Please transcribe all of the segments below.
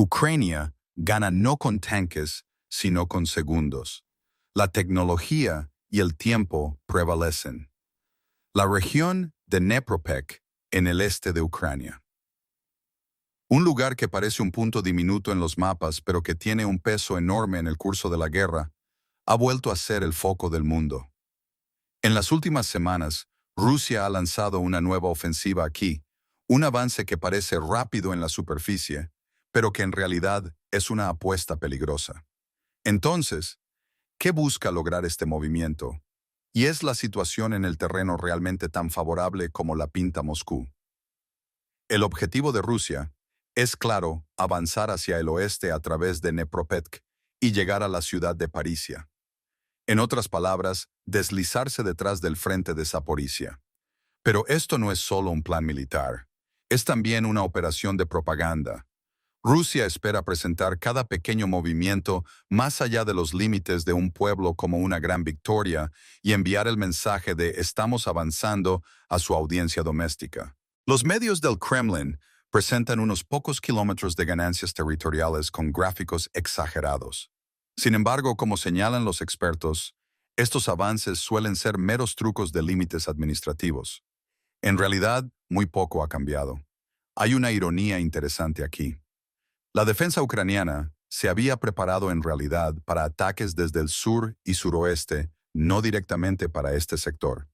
Ucrania gana no con tanques, sino con segundos. La tecnología y el tiempo prevalecen. La región de Dnepropetrovsk, en el este de Ucrania. Un lugar que parece un punto diminuto en los mapas, pero que tiene un peso enorme en el curso de la guerra, ha vuelto a ser el foco del mundo. En las últimas semanas, Rusia ha lanzado una nueva ofensiva aquí, un avance que parece rápido en la superficie, pero que en realidad es una apuesta peligrosa. Entonces, ¿qué busca lograr este movimiento? ¿Y es la situación en el terreno realmente tan favorable como la pinta Moscú? El objetivo de Rusia es, claro, avanzar hacia el oeste a través de Dnepropetrovsk y llegar a la ciudad de Parisia. En otras palabras, deslizarse detrás del frente de Zaporizhia. Pero esto no es solo un plan militar, es también una operación de propaganda. Rusia espera presentar cada pequeño movimiento más allá de los límites de un pueblo como una gran victoria y enviar el mensaje de estamos avanzando a su audiencia doméstica. Los medios del Kremlin presentan unos pocos kilómetros de ganancias territoriales con gráficos exagerados. Sin embargo, como señalan los expertos, estos avances suelen ser meros trucos de límites administrativos. En realidad, muy poco ha cambiado. Hay una ironía interesante aquí. La defensa ucraniana se había preparado en realidad para ataques desde el sur y suroeste, no directamente para este sector.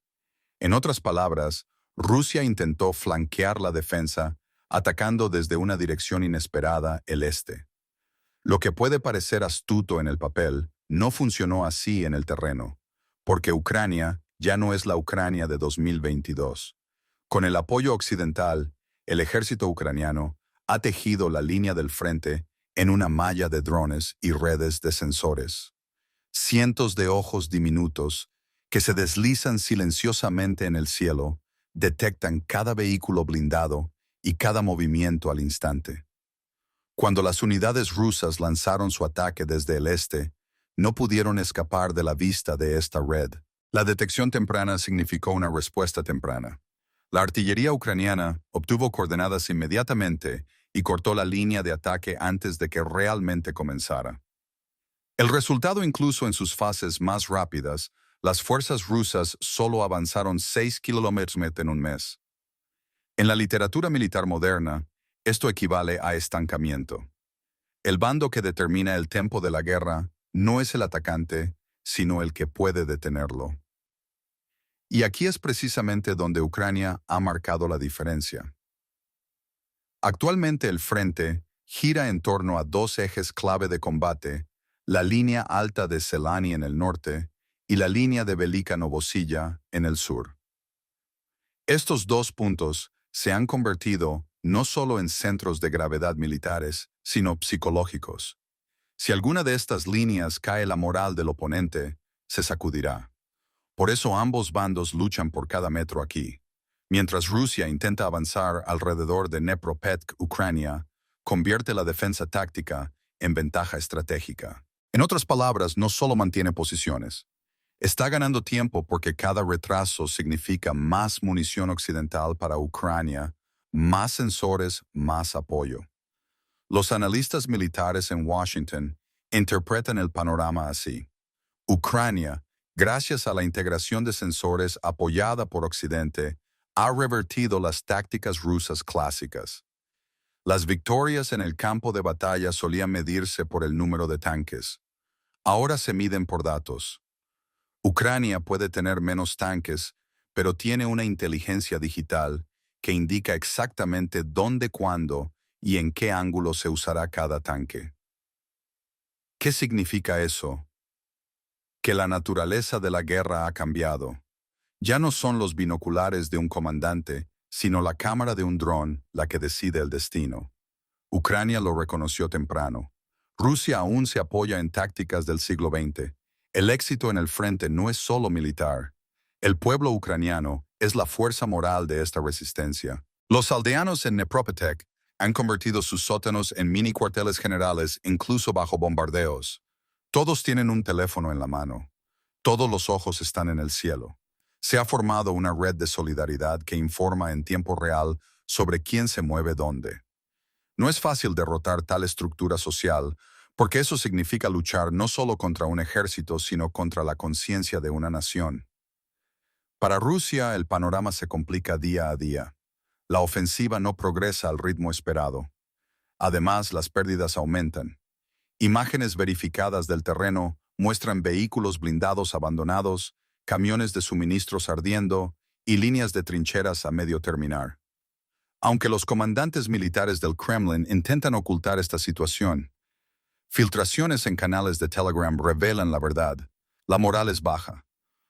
En otras palabras, Rusia intentó flanquear la defensa atacando desde una dirección inesperada, el este. Lo que puede parecer astuto en el papel no funcionó así en el terreno, porque Ucrania ya no es la Ucrania de 2022. Con el apoyo occidental, el ejército ucraniano ha tejido la línea del frente en una malla de drones y redes de sensores. Cientos de ojos diminutos que se deslizan silenciosamente en el cielo detectan cada vehículo blindado y cada movimiento al instante. Cuando las unidades rusas lanzaron su ataque desde el este, no pudieron escapar de la vista de esta red. La detección temprana significó una respuesta temprana. La artillería ucraniana obtuvo coordenadas inmediatamente y cortó la línea de ataque antes de que realmente comenzara. El resultado, incluso en sus fases más rápidas, las fuerzas rusas solo avanzaron 6 kilómetros en un mes. En la literatura militar moderna, esto equivale a estancamiento. El bando que determina el tempo de la guerra no es el atacante, sino el que puede detenerlo. Y aquí es precisamente donde Ucrania ha marcado la diferencia. Actualmente el frente gira en torno a dos ejes clave de combate, la línea alta de Selani en el norte y la línea de Velika Novosilla en el sur. Estos dos puntos se han convertido no solo en centros de gravedad militares, sino psicológicos. Si alguna de estas líneas cae, la moral del oponente se sacudirá. Por eso ambos bandos luchan por cada metro aquí. Mientras Rusia intenta avanzar alrededor de Dnepropetrovsk, Ucrania convierte la defensa táctica en ventaja estratégica. En otras palabras, no solo mantiene posiciones. Está ganando tiempo porque cada retraso significa más munición occidental para Ucrania, más sensores, más apoyo. Los analistas militares en Washington interpretan el panorama así. Ucrania, gracias a la integración de sensores apoyada por Occidente, ha revertido las tácticas rusas clásicas. Las victorias en el campo de batalla solían medirse por el número de tanques. Ahora se miden por datos. Ucrania puede tener menos tanques, pero tiene una inteligencia digital que indica exactamente dónde, cuándo y en qué ángulo se usará cada tanque. ¿Qué significa eso? Que la naturaleza de la guerra ha cambiado. Ya no son los binoculares de un comandante, sino la cámara de un dron la que decide el destino. Ucrania lo reconoció temprano. Rusia aún se apoya en tácticas del siglo XX. El éxito en el frente no es solo militar. El pueblo ucraniano es la fuerza moral de esta resistencia. Los aldeanos en Dnepropetrovsk han convertido sus sótanos en mini cuarteles generales, incluso bajo bombardeos. Todos tienen un teléfono en la mano. Todos los ojos están en el cielo. Se ha formado una red de solidaridad que informa en tiempo real sobre quién se mueve dónde. No es fácil derrotar tal estructura social, porque eso significa luchar no solo contra un ejército, sino contra la conciencia de una nación. Para Rusia, el panorama se complica día a día. La ofensiva no progresa al ritmo esperado. Además, las pérdidas aumentan. Imágenes verificadas del terreno muestran vehículos blindados abandonados, camiones de suministros ardiendo y líneas de trincheras a medio terminar. Aunque los comandantes militares del Kremlin intentan ocultar esta situación, filtraciones en canales de Telegram revelan la verdad. La moral es baja.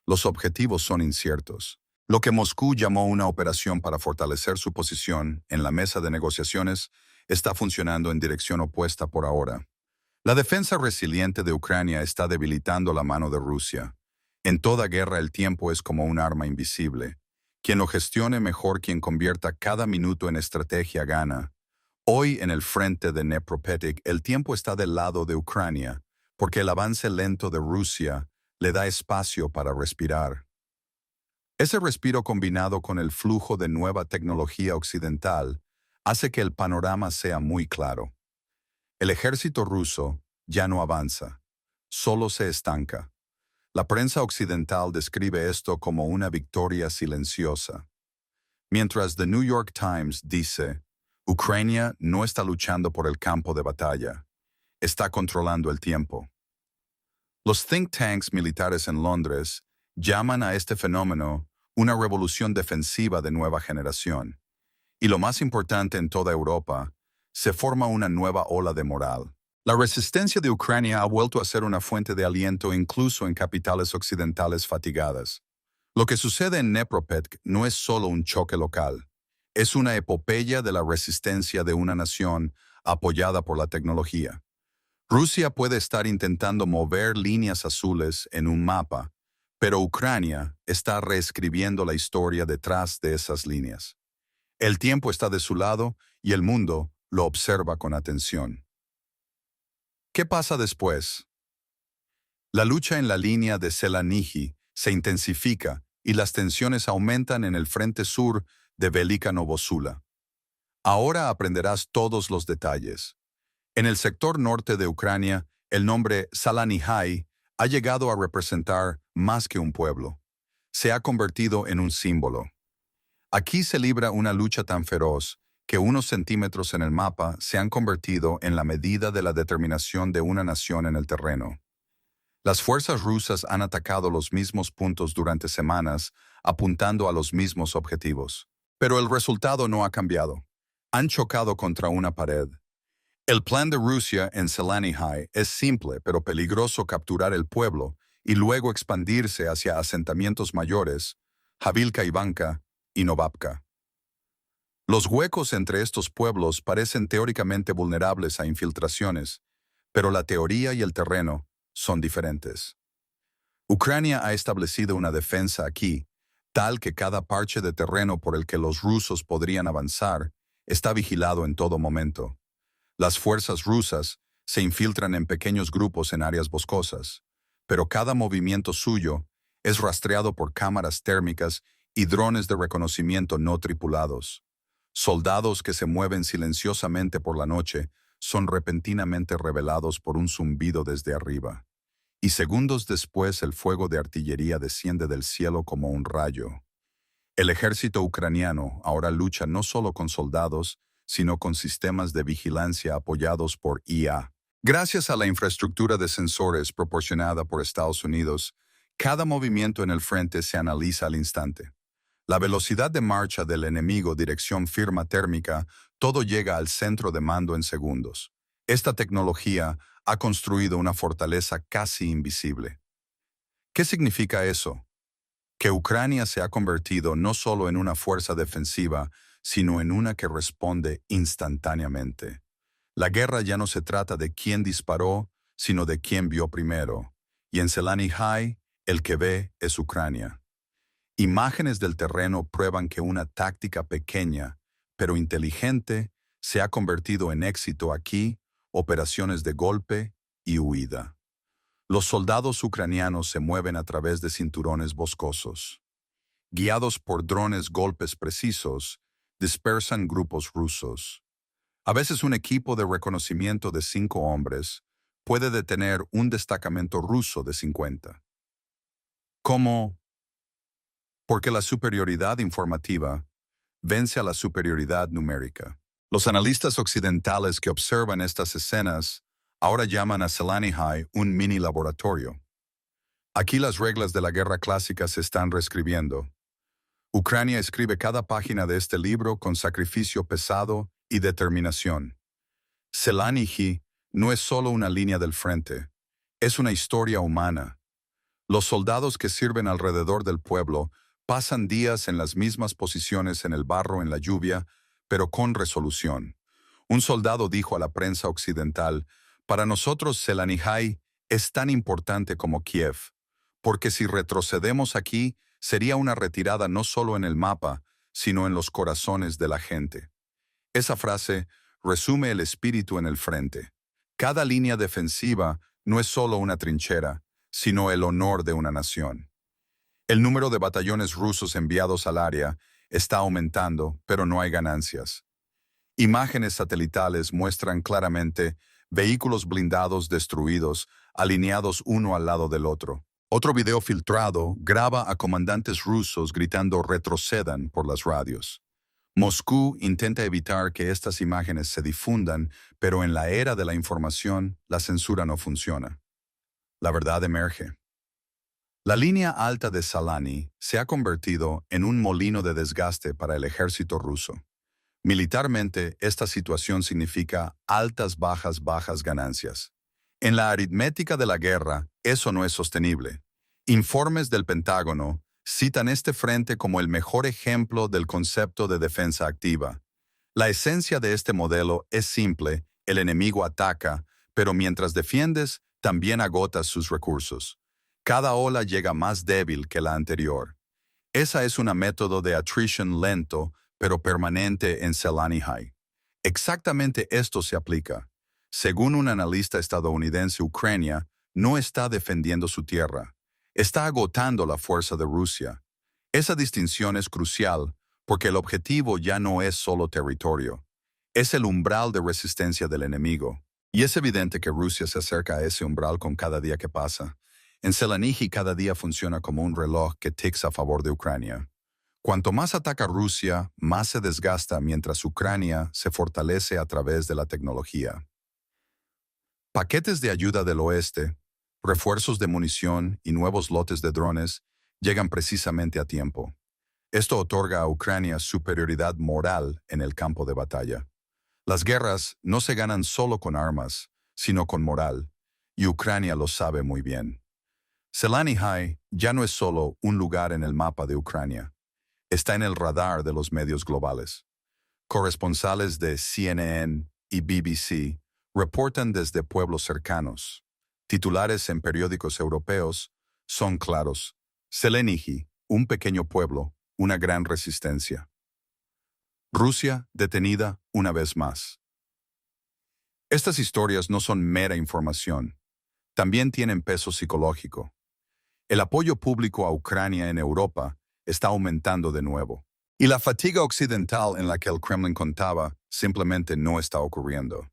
Los objetivos son inciertos. Lo que Moscú llamó una operación para fortalecer su posición en la mesa de negociaciones está funcionando en dirección opuesta por ahora. La defensa resiliente de Ucrania está debilitando la mano de Rusia. En toda guerra el tiempo es como un arma invisible. Quien lo gestione mejor, quien convierta cada minuto en estrategia gana. Hoy en el frente de Dnepropetrovsk el tiempo está del lado de Ucrania, porque el avance lento de Rusia le da espacio para respirar. Ese respiro combinado con el flujo de nueva tecnología occidental hace que el panorama sea muy claro. El ejército ruso ya no avanza, solo se estanca. La prensa occidental describe esto como una victoria silenciosa. Mientras The New York Times dice, Ucrania no está luchando por el campo de batalla, está controlando el tiempo. Los think tanks militares en Londres llaman a este fenómeno una revolución defensiva de nueva generación. Y lo más importante, en toda Europa, se forma una nueva ola de moral. La resistencia de Ucrania ha vuelto a ser una fuente de aliento incluso en capitales occidentales fatigadas. Lo que sucede en Dnepropetrovsk no es solo un choque local. Es una epopeya de la resistencia de una nación apoyada por la tecnología. Rusia puede estar intentando mover líneas azules en un mapa, pero Ucrania está reescribiendo la historia detrás de esas líneas. El tiempo está de su lado y el mundo lo observa con atención. ¿Qué pasa después? La lucha en la línea de Zelanihi se intensifica y las tensiones aumentan en el frente sur de Velika Novosula. Ahora aprenderás todos los detalles. En el sector norte de Ucrania, el nombre Salanihai ha llegado a representar más que un pueblo. Se ha convertido en un símbolo. Aquí se libra una lucha tan feroz que unos centímetros en el mapa se han convertido en la medida de la determinación de una nación en el terreno. Las fuerzas rusas han atacado los mismos puntos durante semanas, apuntando a los mismos objetivos. Pero el resultado no ha cambiado. Han chocado contra una pared. El plan de Rusia en Zelanihi es simple pero peligroso: capturar el pueblo y luego expandirse hacia asentamientos mayores, Javilka Ivanka y Novapka. Los huecos entre estos pueblos parecen teóricamente vulnerables a infiltraciones, pero la teoría y el terreno son diferentes. Ucrania ha establecido una defensa aquí, tal que cada parche de terreno por el que los rusos podrían avanzar está vigilado en todo momento. Las fuerzas rusas se infiltran en pequeños grupos en áreas boscosas, pero cada movimiento suyo es rastreado por cámaras térmicas y drones de reconocimiento no tripulados. Soldados que se mueven silenciosamente por la noche son repentinamente revelados por un zumbido desde arriba. Y segundos después el fuego de artillería desciende del cielo como un rayo. El ejército ucraniano ahora lucha no solo con soldados, sino con sistemas de vigilancia apoyados por IA. Gracias a la infraestructura de sensores proporcionada por Estados Unidos, cada movimiento en el frente se analiza al instante. La velocidad de marcha del enemigo, dirección, firma térmica, todo llega al centro de mando en segundos. Esta tecnología ha construido una fortaleza casi invisible. ¿Qué significa eso? Que Ucrania se ha convertido no solo en una fuerza defensiva, sino en una que responde instantáneamente. La guerra ya no se trata de quién disparó, sino de quién vio primero. Y en Zelanihi, el que ve es Ucrania. Imágenes del terreno prueban que una táctica pequeña, pero inteligente, se ha convertido en éxito aquí: operaciones de golpe y huida. Los soldados ucranianos se mueven a través de cinturones boscosos. Guiados por drones golpes precisos, dispersan grupos rusos. A veces un equipo de reconocimiento de 5 hombres puede detener un destacamento ruso de 50. ¿Cómo? Porque la superioridad informativa vence a la superioridad numérica. Los analistas occidentales que observan estas escenas ahora llaman a Selaní High un mini laboratorio. Aquí las reglas de la guerra clásica se están reescribiendo. Ucrania escribe cada página de este libro con sacrificio pesado y determinación. Selaní High no es solo una línea del frente, es una historia humana. Los soldados que sirven alrededor del pueblo pasan días en las mismas posiciones en el barro en la lluvia, pero con resolución. Un soldado dijo a la prensa occidental, para nosotros Selaní High es tan importante como Kiev, porque si retrocedemos aquí, sería una retirada no solo en el mapa, sino en los corazones de la gente. Esa frase resume el espíritu en el frente. Cada línea defensiva no es solo una trinchera, sino el honor de una nación. El número de batallones rusos enviados al área está aumentando, pero no hay ganancias. Imágenes satelitales muestran claramente vehículos blindados destruidos, alineados uno al lado del otro. Otro video filtrado graba a comandantes rusos gritando retrocedan por las radios. Moscú intenta evitar que estas imágenes se difundan, pero en la era de la información, la censura no funciona. La verdad emerge. La línea alta de Selaní se ha convertido en un molino de desgaste para el ejército ruso. Militarmente, esta situación significa altas, bajas ganancias. En la aritmética de la guerra, eso no es sostenible. Informes del Pentágono citan este frente como el mejor ejemplo del concepto de defensa activa. La esencia de este modelo es simple, el enemigo ataca, pero mientras defiendes, también agotas sus recursos. Cada ola llega más débil que la anterior. Esa es una método de attrition lento, pero permanente en Selaní High. Exactamente esto se aplica. Según un analista estadounidense, Ucrania no está defendiendo su tierra, está agotando la fuerza de Rusia. Esa distinción es crucial porque el objetivo ya no es solo territorio, es el umbral de resistencia del enemigo. Y es evidente que Rusia se acerca a ese umbral con cada día que pasa. En Selaní High cada día funciona como un reloj que tica a favor de Ucrania. Cuanto más ataca Rusia, más se desgasta mientras Ucrania se fortalece a través de la tecnología. Paquetes de ayuda del oeste, refuerzos de munición y nuevos lotes de drones llegan precisamente a tiempo. Esto otorga a Ucrania superioridad moral en el campo de batalla. Las guerras no se ganan solo con armas, sino con moral, y Ucrania lo sabe muy bien. Selaní High ya no es solo un lugar en el mapa de Ucrania, está en el radar de los medios globales. Corresponsales de CNN y BBC reportan desde pueblos cercanos. Titulares en periódicos europeos son claros. Selaní High, un pequeño pueblo, una gran resistencia. Rusia detenida una vez más. Estas historias no son mera información, también tienen peso psicológico. El apoyo público a Ucrania en Europa está aumentando de nuevo. Y la fatiga occidental en la que el Kremlin contaba simplemente no está ocurriendo.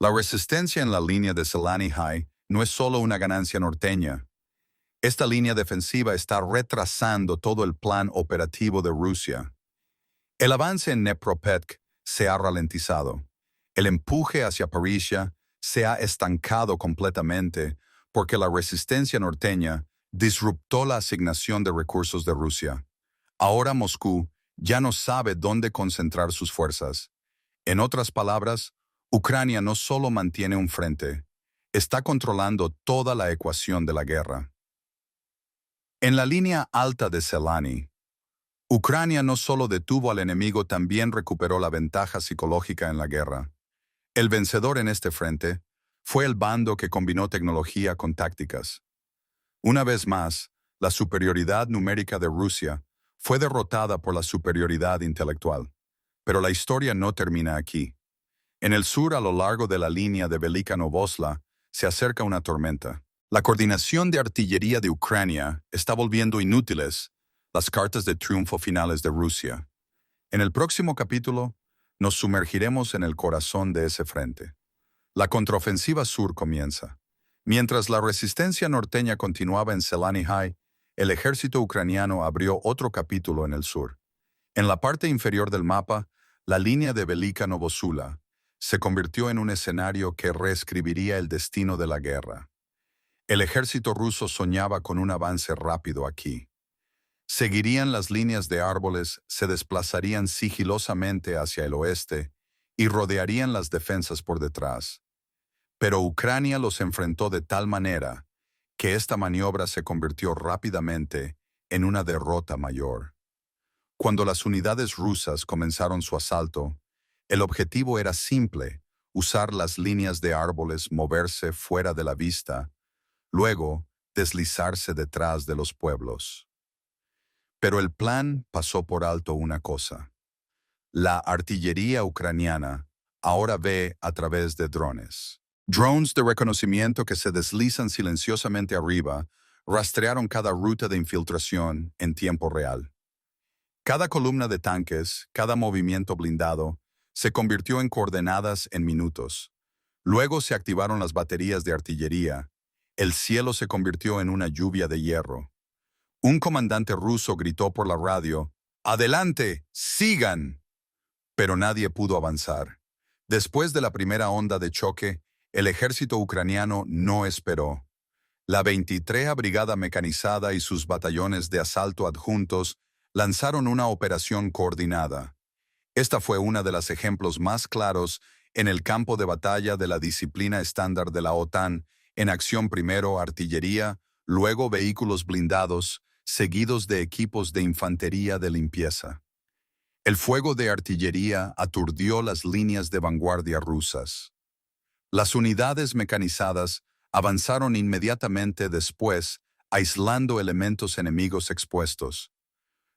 La resistencia en la línea de Selaní High no es solo una ganancia norteña. Esta línea defensiva está retrasando todo el plan operativo de Rusia. El avance en Dnepropetrovsk se ha ralentizado. El empuje hacia Parisha se ha estancado completamente porque la resistencia norteña disruptó la asignación de recursos de Rusia. Ahora Moscú ya no sabe dónde concentrar sus fuerzas. En otras palabras, Ucrania no solo mantiene un frente, está controlando toda la ecuación de la guerra. En la línea alta de Selaní, Ucrania no solo detuvo al enemigo, también recuperó la ventaja psicológica en la guerra. El vencedor en este frente fue el bando que combinó tecnología con tácticas. Una vez más, la superioridad numérica de Rusia fue derrotada por la superioridad intelectual. Pero la historia no termina aquí. En el sur, a lo largo de la línea de Velika Novosla, se acerca una tormenta. La coordinación de artillería de Ucrania está volviendo inútiles las cartas de triunfo finales de Rusia. En el próximo capítulo, Nos sumergiremos en el corazón de ese frente. La contraofensiva sur comienza. Mientras la resistencia norteña continuaba en Zelany High, el ejército ucraniano abrió otro capítulo en el sur. En la parte inferior del mapa, la línea de Velika Novosula se convirtió en un escenario que reescribiría el destino de la guerra. El ejército ruso soñaba con un avance rápido aquí. Seguirían las líneas de árboles, se desplazarían sigilosamente hacia el oeste y rodearían las defensas por detrás. Pero Ucrania los enfrentó de tal manera que esta maniobra se convirtió rápidamente en una derrota mayor. Cuando las unidades rusas comenzaron su asalto, el objetivo era simple: usar las líneas de árboles, moverse fuera de la vista, luego deslizarse detrás de los pueblos. Pero el plan pasó por alto una cosa. La artillería ucraniana ahora ve a través de drones. Drones de reconocimiento que se deslizan silenciosamente arriba rastrearon cada ruta de infiltración en tiempo real. Cada columna de tanques, cada movimiento blindado, se convirtió en coordenadas en minutos. Luego se activaron las baterías de artillería. El cielo se convirtió en una lluvia de hierro. Un comandante ruso gritó por la radio: «¡Adelante! ¡Sigan!». Pero nadie pudo avanzar. Después de la primera onda de choque, el ejército ucraniano no esperó. La 23ª Brigada Mecanizada y sus batallones de asalto adjuntos lanzaron una operación coordinada. Esta fue una de los ejemplos más claros en el campo de batalla de la disciplina estándar de la OTAN, en acción: primero artillería, luego vehículos blindados, seguidos de equipos de infantería de limpieza. El fuego de artillería aturdió las líneas de vanguardia rusas. Las unidades mecanizadas avanzaron inmediatamente después, aislando elementos enemigos expuestos.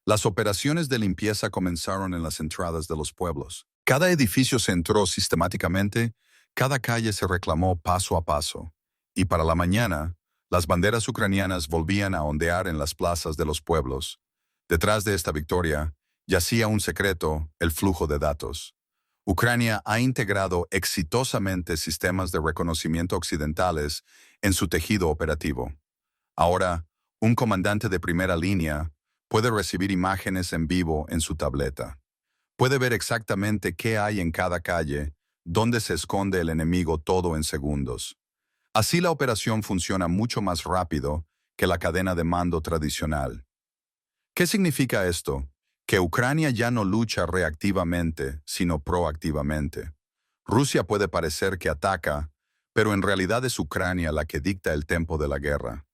Las operaciones de limpieza comenzaron en las entradas de los pueblos. Cada edificio se entró sistemáticamente, cada calle se reclamó paso a paso. Y para la mañana, las banderas ucranianas volvían a ondear en las plazas de los pueblos. Detrás de esta victoria yacía un secreto: el flujo de datos. Ucrania ha integrado exitosamente sistemas de reconocimiento occidentales en su tejido operativo. Ahora, un comandante de primera línea puede recibir imágenes en vivo en su tableta. Puede ver exactamente qué hay en cada calle, dónde se esconde el enemigo, todo en segundos. Así la operación funciona mucho más rápido que la cadena de mando tradicional. ¿Qué significa esto? Que Ucrania ya no lucha reactivamente, sino proactivamente. Rusia puede parecer que ataca, pero en realidad es Ucrania la que dicta el tempo de la guerra.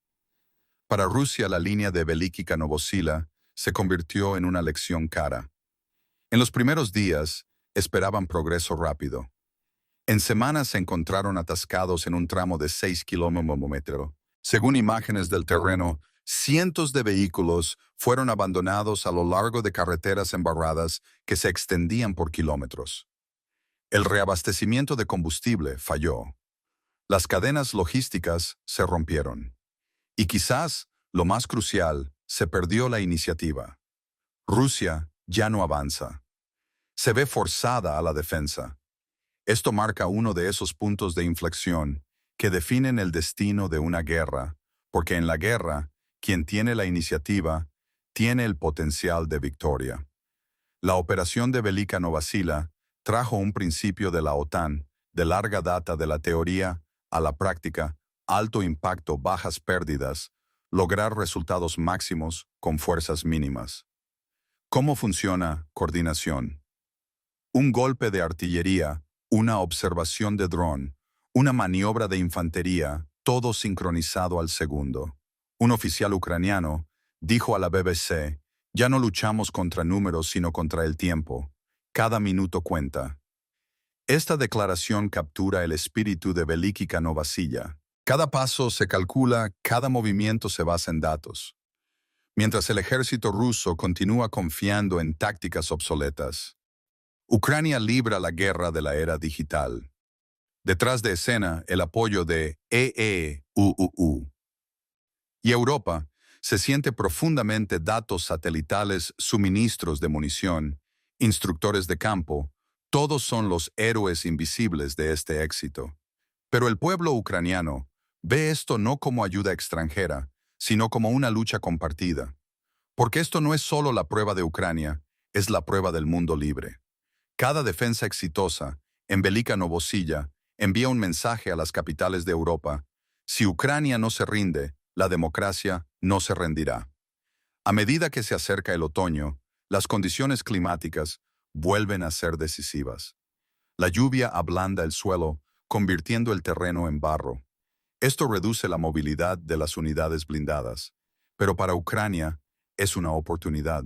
Para Rusia, la línea de Velika Novosila se convirtió en una lección cara. En los primeros días, esperaban progreso rápido. En semanas se encontraron atascados en un tramo de 6 kilómetros. Según imágenes del terreno, cientos de vehículos fueron abandonados a lo largo de carreteras embarradas que se extendían por kilómetros. El reabastecimiento de combustible falló. Las cadenas logísticas se rompieron. Y quizás, lo más crucial, se perdió la iniciativa. Rusia ya no avanza. Se ve forzada a la defensa. Esto marca uno de esos puntos de inflexión que definen el destino de una guerra, porque en la guerra, quien tiene la iniciativa tiene el potencial de victoria. La operación de Velika Novosila trajo un principio de la OTAN, de larga data, de la teoría a la práctica: alto impacto, bajas pérdidas, lograr resultados máximos con fuerzas mínimas. ¿Cómo funciona? Coordinación. Un golpe de artillería, una observación de dron, una maniobra de infantería, todo sincronizado al segundo. Un oficial ucraniano dijo a la BBC: «Ya no luchamos contra números, sino contra el tiempo. Cada minuto cuenta». Esta declaración captura el espíritu de Velika Novosila. Cada paso se calcula, cada movimiento se basa en datos. Mientras el ejército ruso continúa confiando en tácticas obsoletas, Ucrania libra la guerra de la era digital. Detrás de escena, el apoyo de EEUU. Y Europa se siente profundamente: datos satelitales, suministros de munición, instructores de campo, Todos son los héroes invisibles de este éxito. Pero el pueblo ucraniano ve esto no como ayuda extranjera, sino como una lucha compartida. Porque esto no es solo la prueba de Ucrania, es la prueba del mundo libre. Cada defensa exitosa, en Velika Novosilla, envía un mensaje a las capitales de Europa: si Ucrania no se rinde, la democracia no se rendirá. A medida que se acerca el otoño, las condiciones climáticas vuelven a ser decisivas. La lluvia ablanda el suelo, convirtiendo el terreno en barro. Esto reduce la movilidad de las unidades blindadas. Pero para Ucrania es una oportunidad,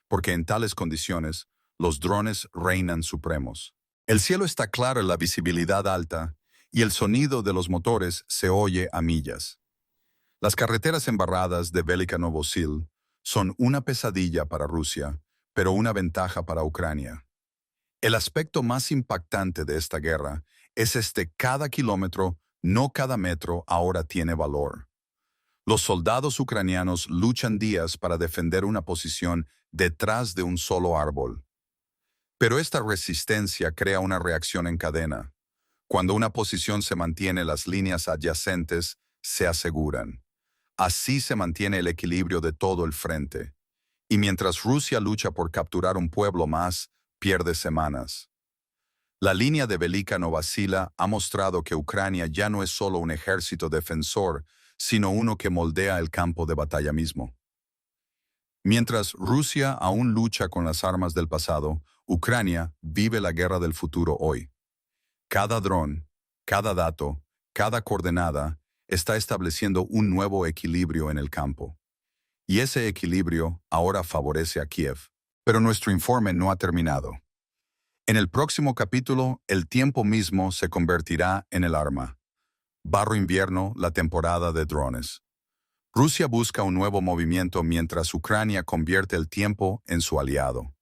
porque en tales condiciones los drones reinan supremos. El cielo está claro, la visibilidad alta, y el sonido de los motores se oye a millas. Las carreteras embarradas de Velika Novosil son una pesadilla para Rusia, pero una ventaja para Ucrania. El aspecto más impactante de esta guerra es cada kilómetro, no cada metro, ahora tiene valor. Los soldados ucranianos luchan días para defender una posición detrás de un solo árbol. Pero esta resistencia crea una reacción en cadena. Cuando una posición se mantiene, las líneas adyacentes se aseguran. Así se mantiene el equilibrio de todo el frente. Y mientras Rusia lucha por capturar un pueblo más, pierde semanas. La línea de Velika Novosila ha mostrado que Ucrania ya no es solo un ejército defensor, sino uno que moldea el campo de batalla mismo. Mientras Rusia aún lucha con las armas del pasado, Ucrania vive la guerra del futuro hoy. Cada dron, cada dato, cada coordenada está estableciendo un nuevo equilibrio en el campo. Y ese equilibrio ahora favorece a Kiev. Pero nuestro informe no ha terminado. En el próximo capítulo, el tiempo mismo se convertirá en el arma. Barro invierno, la temporada de drones. Rusia busca un nuevo movimiento mientras Ucrania convierte el tiempo en su aliado.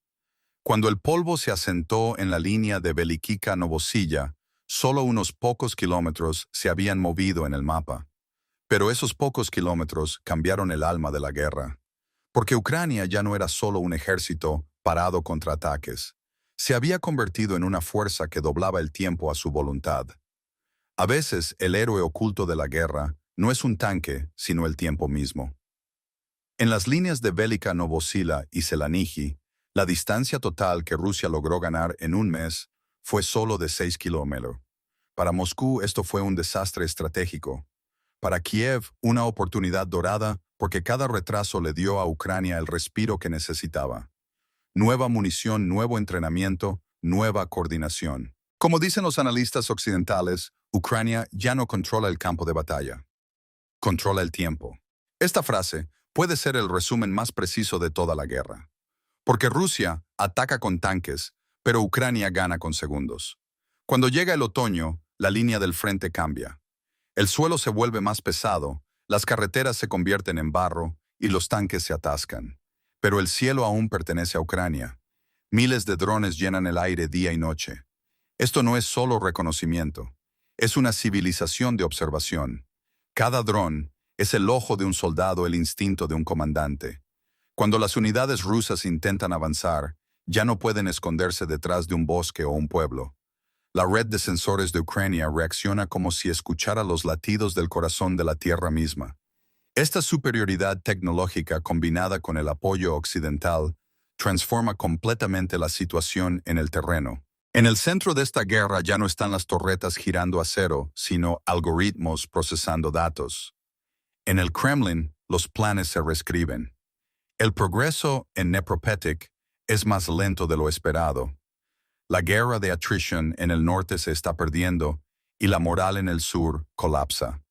Cuando el polvo se asentó en la línea de Velika Novosilla, solo unos pocos kilómetros se habían movido en el mapa. Pero esos pocos kilómetros cambiaron el alma de la guerra. Porque Ucrania ya no era solo un ejército parado contra ataques. Se había convertido en una fuerza que doblaba el tiempo a su voluntad. A veces, el héroe oculto de la guerra no es un tanque, sino el tiempo mismo. En las líneas de Velika Novosila y Zeleniki, la distancia total que Rusia logró ganar en un mes fue solo de 6 kilómetros. Para Moscú esto fue un desastre estratégico. Para Kiev, una oportunidad dorada, porque cada retraso le dio a Ucrania el respiro que necesitaba. Nueva munición, nuevo entrenamiento, nueva coordinación. Como dicen los analistas occidentales, Ucrania ya no controla el campo de batalla. Controla el tiempo. Esta frase puede ser el resumen más preciso de toda la guerra. Porque Rusia ataca con tanques, pero Ucrania gana con segundos. Cuando llega el otoño, la línea del frente cambia. El suelo se vuelve más pesado, las carreteras se convierten en barro y los tanques se atascan. Pero el cielo aún pertenece a Ucrania. Miles de drones llenan el aire día y noche. Esto no es solo reconocimiento, es una civilización de observación. Cada dron es el ojo de un soldado, el instinto de un comandante. Cuando las unidades rusas intentan avanzar, ya no pueden esconderse detrás de un bosque o un pueblo. La red de sensores de Ucrania reacciona como si escuchara los latidos del corazón de la tierra misma. Esta superioridad tecnológica combinada con el apoyo occidental transforma completamente la situación en el terreno. En el centro de esta guerra ya no están las torretas girando a cero, sino algoritmos procesando datos. En el Kremlin, los planes se reescriben. El progreso en Dnepropetrovsk es más lento de lo esperado. La guerra de attrition en el norte se está perdiendo y la moral en el sur colapsa.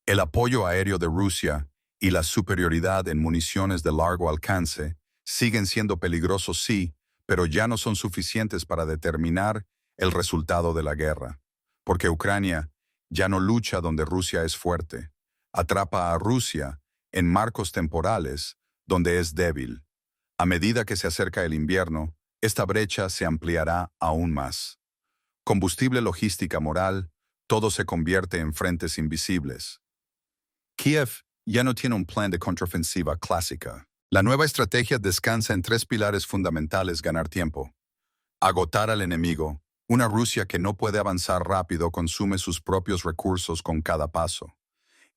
El apoyo aéreo de Rusia y la superioridad en municiones de largo alcance siguen siendo peligrosos, sí, pero ya no son suficientes para determinar el resultado de la guerra. Porque Ucrania ya no lucha donde Rusia es fuerte. Atrapa a Rusia en marcos temporales donde es débil. A medida que se acerca el invierno, esta brecha se ampliará aún más. Combustible, logística, moral, todo se convierte en frentes invisibles. Kiev ya no tiene un plan de contraofensiva clásica. La nueva estrategia descansa en 3 pilares fundamentales: ganar tiempo, Agotar al enemigo. Una Rusia que no puede avanzar rápido consume sus propios recursos con cada paso.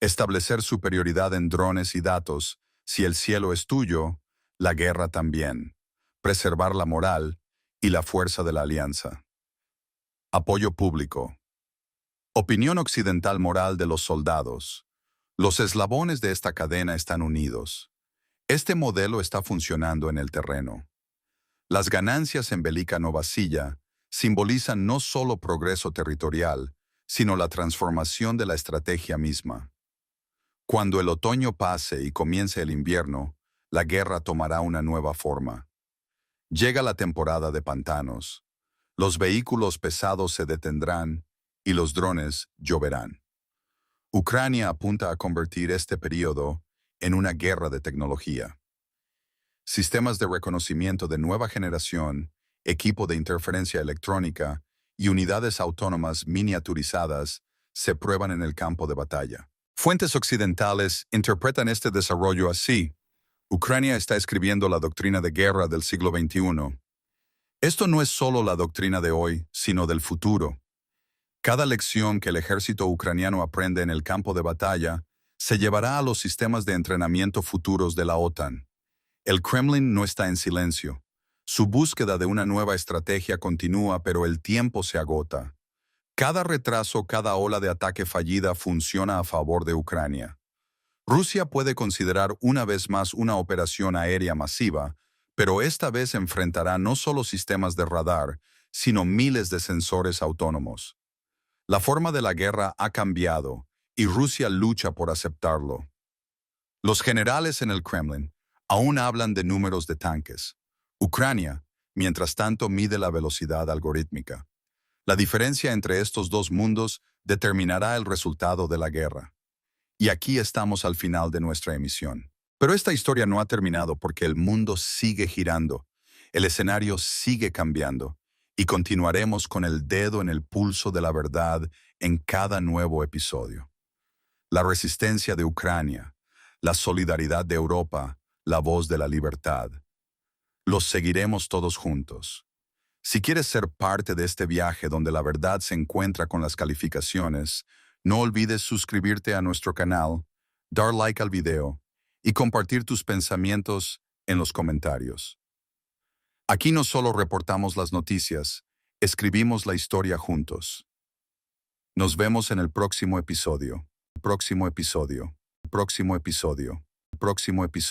Establecer superioridad en drones y datos. Si el cielo es tuyo, la guerra también. Preservar la moral y la fuerza de la alianza. Apoyo público. Opinión occidental moral de los soldados. Los eslabones de esta cadena están unidos. Este modelo está funcionando en el terreno. Las ganancias en Velika Novosilla simbolizan no solo progreso territorial, sino la transformación de la estrategia misma. Cuando el otoño pase y comience el invierno, la guerra tomará una nueva forma. Llega la temporada de pantanos. Los vehículos pesados se detendrán y los drones lloverán. Ucrania apunta a convertir este periodo en una guerra de tecnología. Sistemas de reconocimiento de nueva generación, equipo de interferencia electrónica y unidades autónomas miniaturizadas se prueban en el campo de batalla. Fuentes occidentales interpretan este desarrollo así. Ucrania está escribiendo la doctrina de guerra del siglo XXI. Esto no es solo la doctrina de hoy, sino del futuro. Cada lección que el ejército ucraniano aprende en el campo de batalla se llevará a los sistemas de entrenamiento futuros de la OTAN. El Kremlin no está en silencio. Su búsqueda de una nueva estrategia continúa, pero el tiempo se agota. Cada retraso, cada ola de ataque fallida funciona a favor de Ucrania. Rusia puede considerar una vez más una operación aérea masiva, pero esta vez enfrentará no solo sistemas de radar, sino miles de sensores autónomos. La forma de la guerra ha cambiado y Rusia lucha por aceptarlo. Los generales en el Kremlin aún hablan de números de tanques. Ucrania, mientras tanto, mide la velocidad algorítmica. La diferencia entre estos dos mundos determinará el resultado de la guerra. Y aquí estamos al final de nuestra emisión. Pero esta historia no ha terminado porque el mundo sigue girando, el escenario sigue cambiando, y continuaremos con el dedo en el pulso de la verdad en cada nuevo episodio. La resistencia de Ucrania, la solidaridad de Europa, la voz de la libertad. Los seguiremos todos juntos. Si quieres ser parte de este viaje donde la verdad se encuentra con las calificaciones, no olvides suscribirte a nuestro canal, dar like al video y compartir tus pensamientos en los comentarios. Aquí no solo reportamos las noticias, escribimos la historia juntos. Nos vemos en el próximo episodio. Próximo episodio. Próximo episodio. Próximo episodio.